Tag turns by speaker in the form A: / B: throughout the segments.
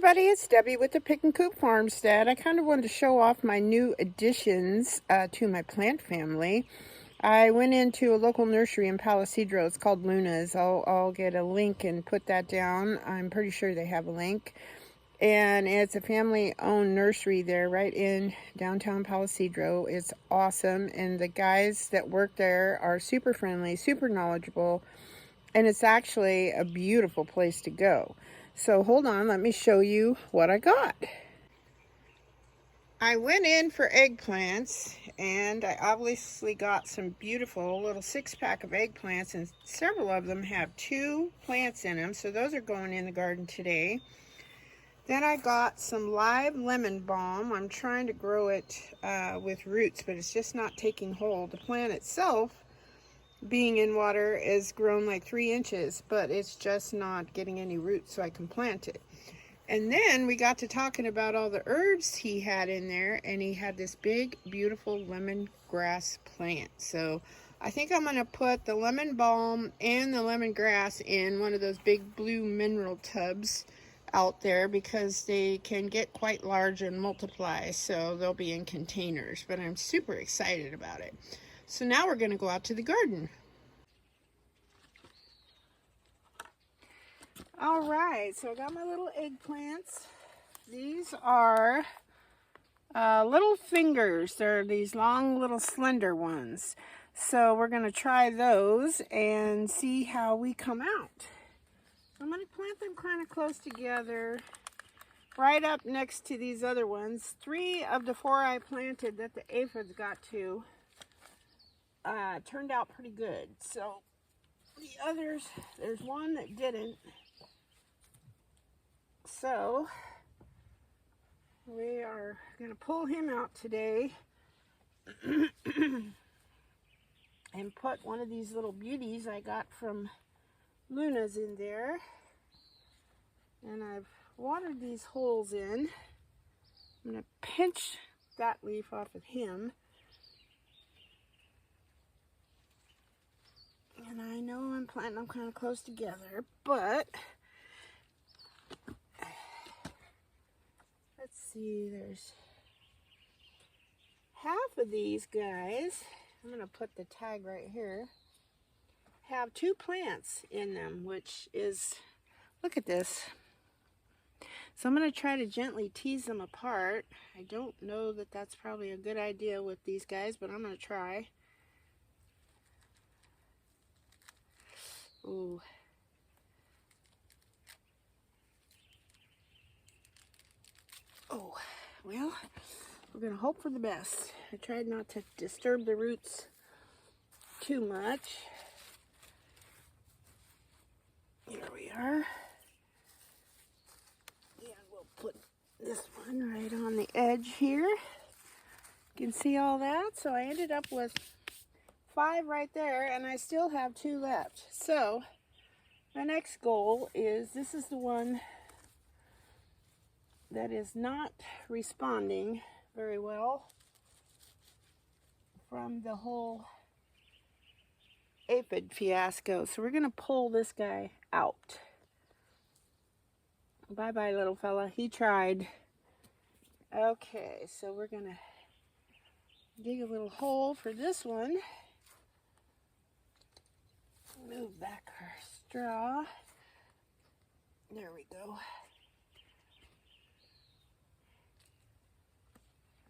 A: everybody, it's Debbie with the Pickin Coop Farmstead. I kind of wanted to show off my new additions to my plant family. I went into a local nursery in Palisadro. It's called Luna's. I'll get a link and put that down. I'm pretty sure they have a link. And it's a family-owned nursery there right in downtown Palisadro. It's awesome, and the guys that work there are super friendly, super knowledgeable, and it's actually a beautiful place to go. So hold on, let me show you what I got. I went in for eggplants, and I obviously got some beautiful little 6-pack of eggplants, and several of them have 2 plants in them, so those are going in the garden today. Then I got some live lemon balm. I'm trying to grow it with roots, but it's just not taking hold. The plant itself, being in water, is grown like 3 inches, but it's just not getting any roots so I can plant it. And then we got to talking about all the herbs he had in there, and he had this big beautiful lemongrass plant. So I think I'm going to put the lemon balm and the lemongrass in one of those big blue mineral tubs out there, because they can get quite large and multiply, so they'll be in containers. But I'm super excited about it. So now we're going to go out to the garden. All right, so I got my little eggplants. These are little fingers. They're these long, little slender ones. So we're going to try those and see how we come out. I'm going to plant them kind of close together, right up next to these other ones. 3 of the 4 I planted that the aphids got to turned out pretty good. So the others, there's one that didn't. So we are going to pull him out today and put one of these little beauties I got from Luna's in there. And I've watered these holes in. I'm going to pinch that leaf off of him. And I know I'm planting them kind of close together, but let's see, there's half of these guys, I'm going to put the tag right here, have 2 plants in them, which is, look at this. So I'm going to try to gently tease them apart. I don't know that that's probably a good idea with these guys, but I'm going to try. Ooh. Oh, well, we're going to hope for the best. I tried not to disturb the roots too much. Here we are. And we'll put this one right on the edge here. You can see all that. So I ended up with 5 right there, and I still have 2 left. So my next goal is, this is the one that is not responding very well from the whole aphid fiasco. So we're going to pull this guy out. Bye-bye, little fella. He tried. Okay, so we're going to dig a little hole for this one. Move back our straw. There we go.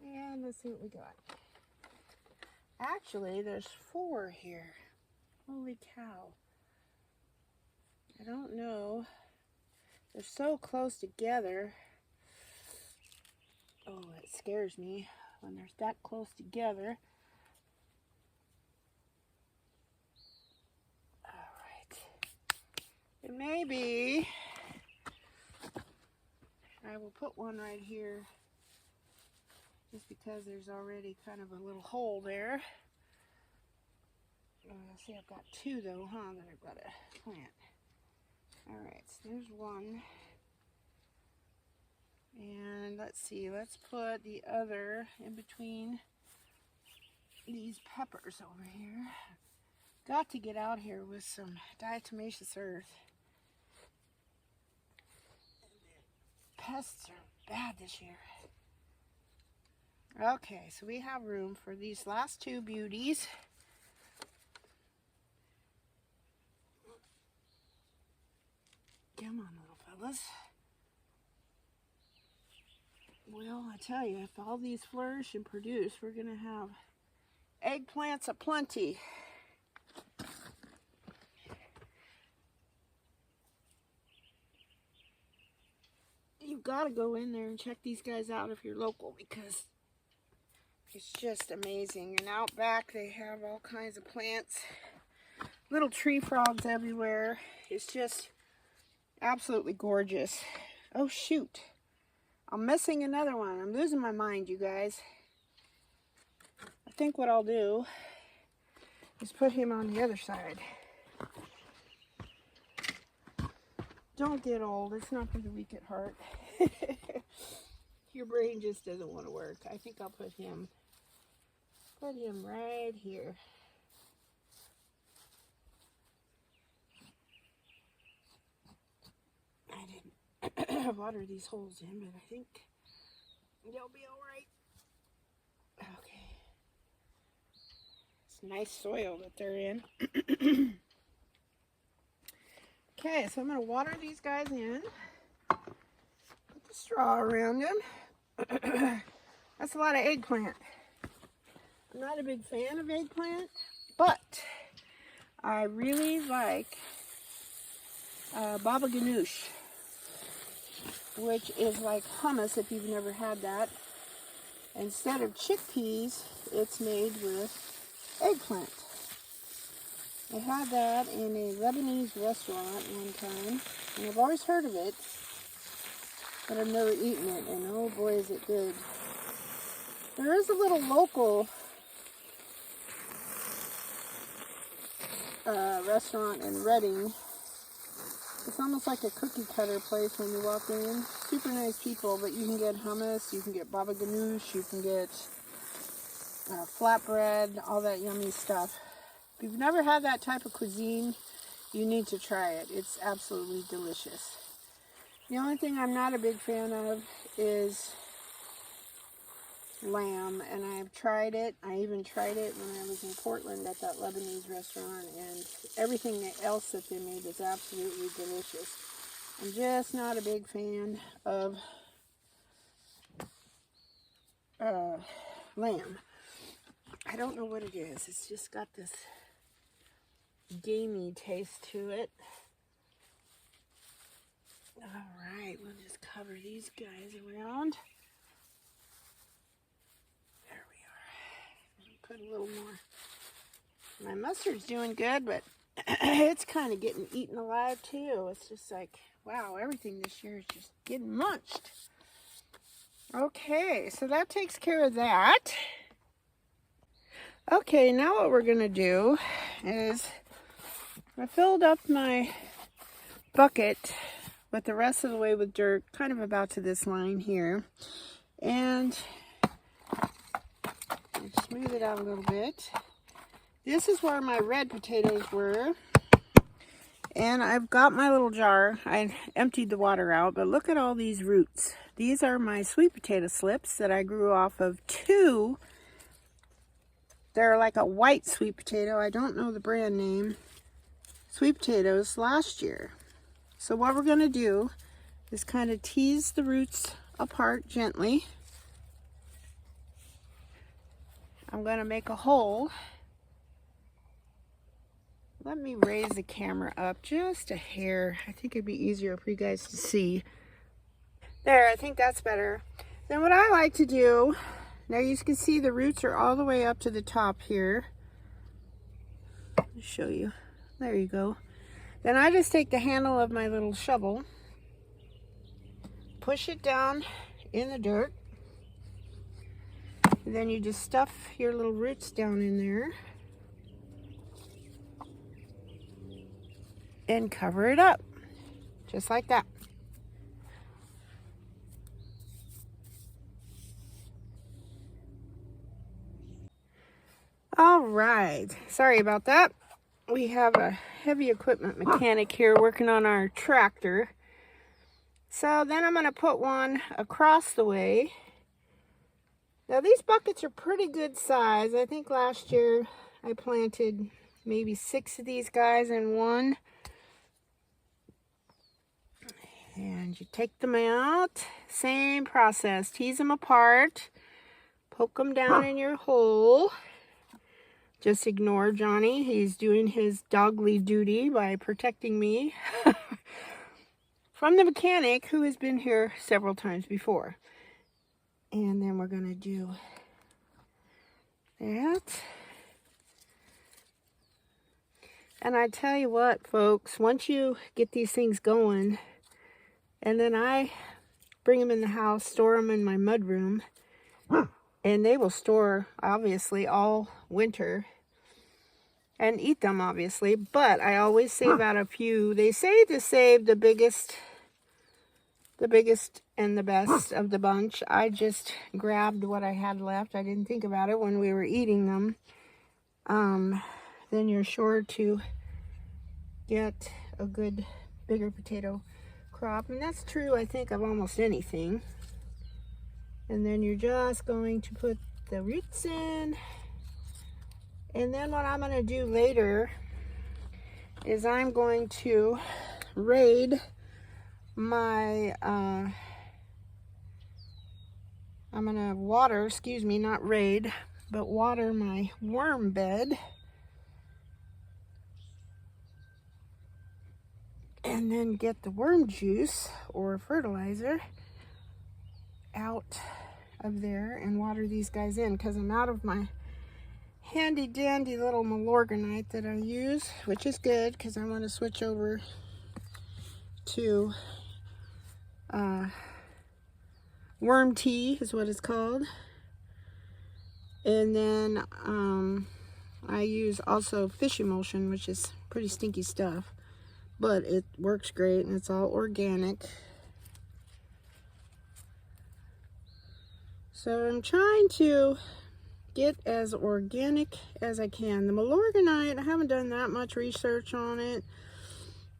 A: And let's see what we got. Actually, there's 4 here. Holy cow. I don't know. They're so close together. Oh, it scares me when they're that close together. Alright. And maybe I will put one right here, just because there's already kind of a little hole there. See, I've got 2 though, that I've got to plant. Alright, so there's one. And let's see, let's put the other in between these peppers over here. Got to get out here with some diatomaceous earth. pests are bad this year. Okay, so we have room for these last two beauties. Come on, little fellas. Well, I tell you, if all these flourish and produce, we're going to have eggplants aplenty. You've got to go in there and check these guys out if you're local, because it's just amazing. And out back they have all kinds of plants, little tree frogs everywhere. It's just absolutely gorgeous. Oh shoot, I'm missing another one. I'm losing my mind, you guys. I think what I'll do is put him on the other side. Don't get old. It's not for the weak at heart. Your brain just doesn't want to work. I think I'll put him right here. I didn't water these holes in, but I think they'll be all right. Okay. It's nice soil that they're in. Okay, so I'm going to water these guys in. Put the straw around them. That's a lot of eggplant. I'm not a big fan of eggplant, but I really like baba ganoush, which is like hummus if you've never had that. Instead of chickpeas, it's made with eggplant. I had that in a Lebanese restaurant one time, and I've always heard of it, but I've never eaten it, and oh boy is it good. There is a little local restaurant in Reading. It's almost like a cookie cutter place when you walk in. Super nice people, but you can get hummus, you can get baba ganoush, you can get flatbread, all that yummy stuff. If you've never had that type of cuisine, you need to try it. It's absolutely delicious. The only thing I'm not a big fan of is lamb, and I've tried it. I even tried it when I was in Portland at that Lebanese restaurant, and everything else that they made is absolutely delicious. I'm just not a big fan of lamb. I don't know what it is. It's just got this gamey taste to it. Alright, we'll just cover these guys around. There we are. Put a little more. My mustard's doing good, but it's kind of getting eaten alive too. It's just like, wow, everything this year is just getting munched. Okay, so that takes care of that. Okay, now what we're going to do is I filled up my bucket with the rest of the way with dirt, kind of about to this line here. And smooth it out a little bit. This is where my red potatoes were. And I've got my little jar. I emptied the water out, but look at all these roots. These are my sweet potato slips that I grew off of two. They're like a white sweet potato. I don't know the brand name. Sweet potatoes last year. So what we're going to do is kind of tease the roots apart gently. I'm going to make a hole. Let me raise the camera up just a hair. I think it'd be easier for you guys to see. There, I think that's better. Then what I like to do, now you can see the roots are all the way up to the top here. Let me show you. There you go. Then I just take the handle of my little shovel, push it down in the dirt, and then you just stuff your little roots down in there and cover it up, just like that. All right, sorry about that. We have a heavy equipment mechanic here working on our tractor. So then I'm going to put one across the way. Now these buckets are pretty good size. I think last year I planted maybe 6 of these guys in one. And you take them out, same process, tease them apart, poke them down in your hole. Just ignore Johnny, he's doing his dogly duty by protecting me from the mechanic who has been here several times before. And then we're going to do that. And I tell you what, folks, once you get these things going, and then I bring them in the house, store them in my mud room, and they will store, obviously, all winter, and eat them, obviously, but I always save out a few. They say to save the biggest and the best of the bunch. I just grabbed what I had left. I didn't think about it when we were eating them. Then you're sure to get a good, bigger potato crop, and that's true, I think, of almost anything. And then you're just going to put the roots in, and then what I'm going to do later is I'm going to raid my I'm going to water, excuse me, not raid, but water my worm bed. And then get the worm juice or fertilizer out of there and water these guys in, because I'm out of my handy dandy little Milorganite that I use, which is good because I want to switch over to worm tea is what it's called. And then I use also fish emulsion, which is pretty stinky stuff, but it works great and it's all organic. So I'm trying to get as organic as I can. The Milorganite, I haven't done that much research on it,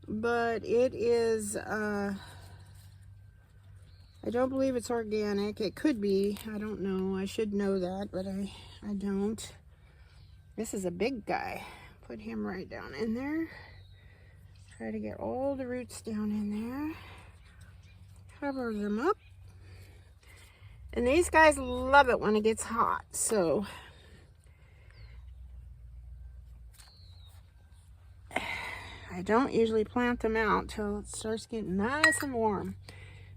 A: but it is, I don't believe it's organic. It could be, I don't know. I should know that, but I don't. This is a big guy. Put him right down in there. Try to get all the roots down in there. Cover them up. And these guys love it when it gets hot, so I don't usually plant them out till it starts getting nice and warm.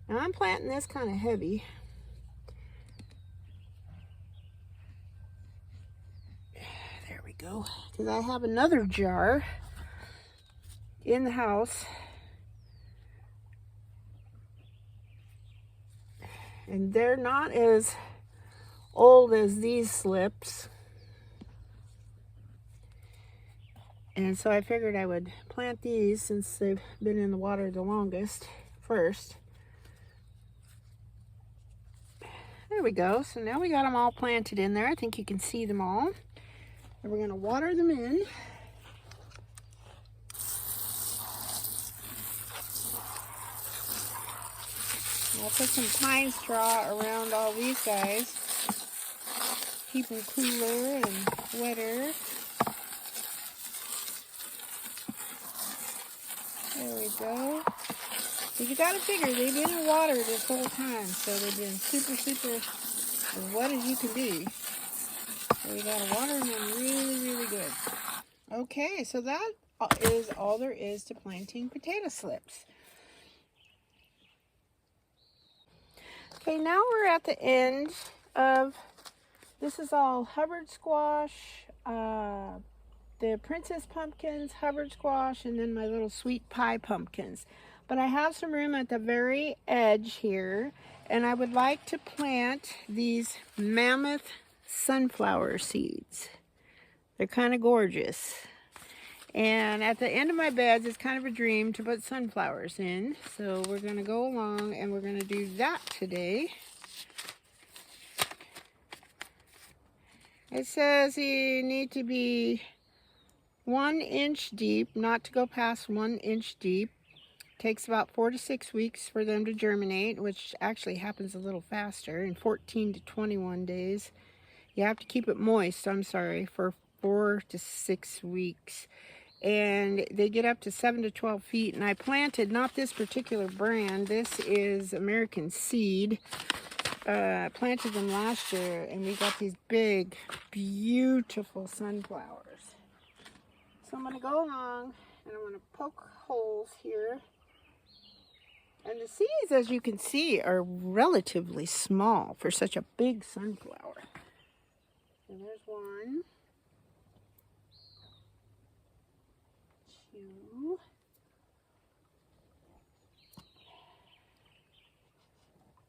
A: Now I'm planting this kind of heavy. There we go. Because I have another jar in the house. And they're not as old as these slips. And so I figured I would plant these since they've been in the water the longest first. There we go. So now we got them all planted in there. I think you can see them all. And we're going to water them in. I'll put some pine straw around all these guys. Keep them cooler and wetter. There we go. So you gotta figure they've been in water this whole time, so they've been super as wet as you can be. So you gotta water them really good. Okay, so that is all there is to planting potato slips. Okay, now we're at the end of, this is all Hubbard squash, the princess pumpkins, Hubbard squash, and then my little sweet pie pumpkins. But I have some room at the very edge here, and I would like to plant these mammoth sunflower seeds. They're kind of gorgeous. And at the end of my beds, it's kind of a dream to put sunflowers in. So we're going to go along and we're going to do that today. It says you need to be 1 inch deep, not to go past 1 inch deep. Takes about 4 to 6 weeks for them to germinate, which actually happens a little faster, in 14 to 21 days. You have to keep it moist, I'm sorry, for 4 to 6 weeks. And they get up to 7 to 12 feet. And I planted, not this particular brand, this is American Seed. Planted them last year, and we got these big, beautiful sunflowers. So I'm going to go along, and I'm going to poke holes here. And the seeds, as you can see, are relatively small for such a big sunflower. And there's 1, 2,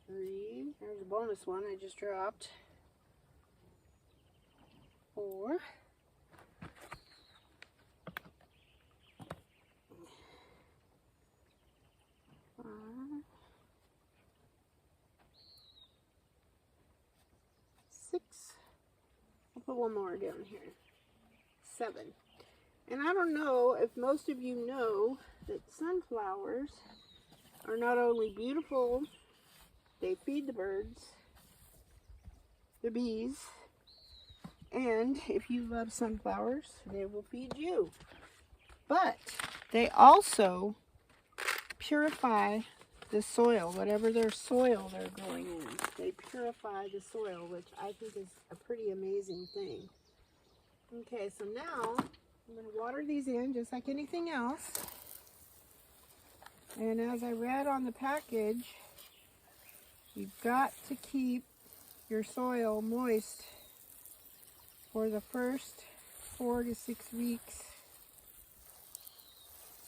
A: 3. There's a bonus one I just dropped. 4. 5. 6. I'll put one more down here. 7. And I don't know if most of you know that sunflowers are not only beautiful, they feed the birds, the bees, and if you love sunflowers, they will feed you. But they also purify the soil, whatever their soil they're growing in. They purify the soil, which I think is a pretty amazing thing. Okay, so now I'm going to water these in just like anything else. And as I read on the package, you've got to keep your soil moist for the first 4 to 6 weeks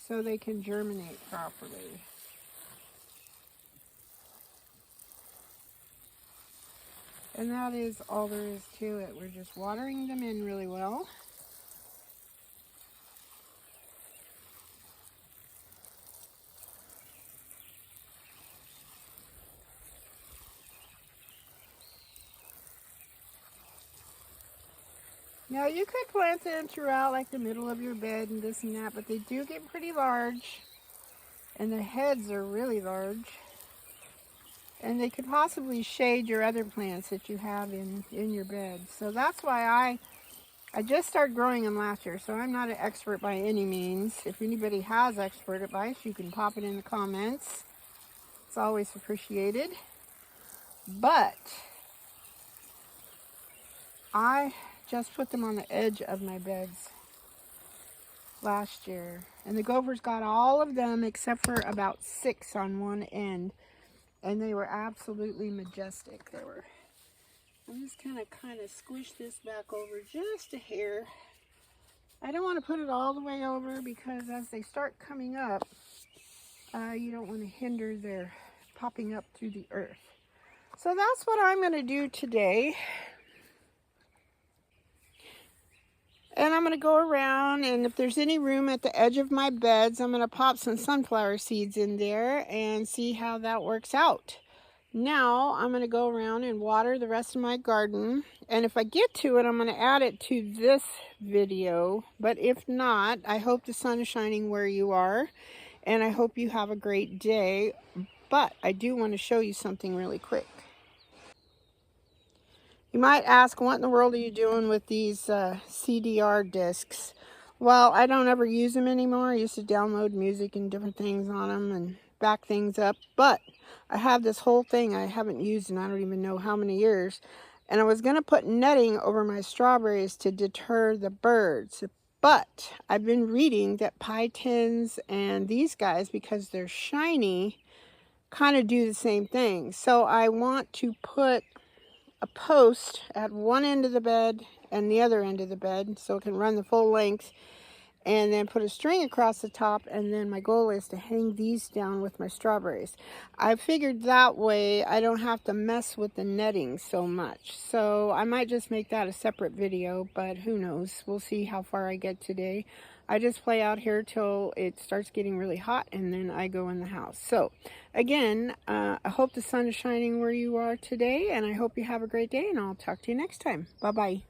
A: so they can germinate properly. And that is all there is to it. We're just watering them in really well. Now you could plant them throughout like the middle of your bed and this and that, but they do get pretty large and the heads are really large. And they could possibly shade your other plants that you have in your bed. So that's why I just started growing them last year, so I'm not an expert by any means. If anybody has expert advice, you can pop it in the comments. It's always appreciated. But I just put them on the edge of my beds last year. And the gophers got all of them except for about 6 on one end. And they were absolutely majestic. They were. I'm just kind of squish this back over just a hair. I don't want to put it all the way over because as they start coming up, you don't want to hinder their popping up through the earth. So that's what I'm going to do today. And I'm going to go around, and if there's any room at the edge of my beds, I'm going to pop some sunflower seeds in there and see how that works out. Now I'm going to go around and water the rest of my garden, and if I get to it, I'm going to add it to this video. But if not, I hope the sun is shining where you are, and I hope you have a great day. But I do want to show you something really quick. You might ask, what in the world are you doing with these CDR discs? Well, I don't ever use them anymore. I used to download music and different things on them and back things up. But I have this whole thing I haven't used in I don't even know how many years. And I was going to put netting over my strawberries to deter the birds. But I've been reading that pie tins and these guys, because they're shiny, kind of do the same thing. So I want to put a post at one end of the bed and the other end of the bed so it can run the full length, and then put a string across the top, and then my goal is to hang these down with my strawberries. I figured that way I don't have to mess with the netting so much. So I might just make that a separate video, but who knows. We'll see how far I get today. I just play out here till it starts getting really hot, and then I go in the house. So again, I hope the sun is shining where you are today, and I hope you have a great day, and I'll talk to you next time. Bye-bye.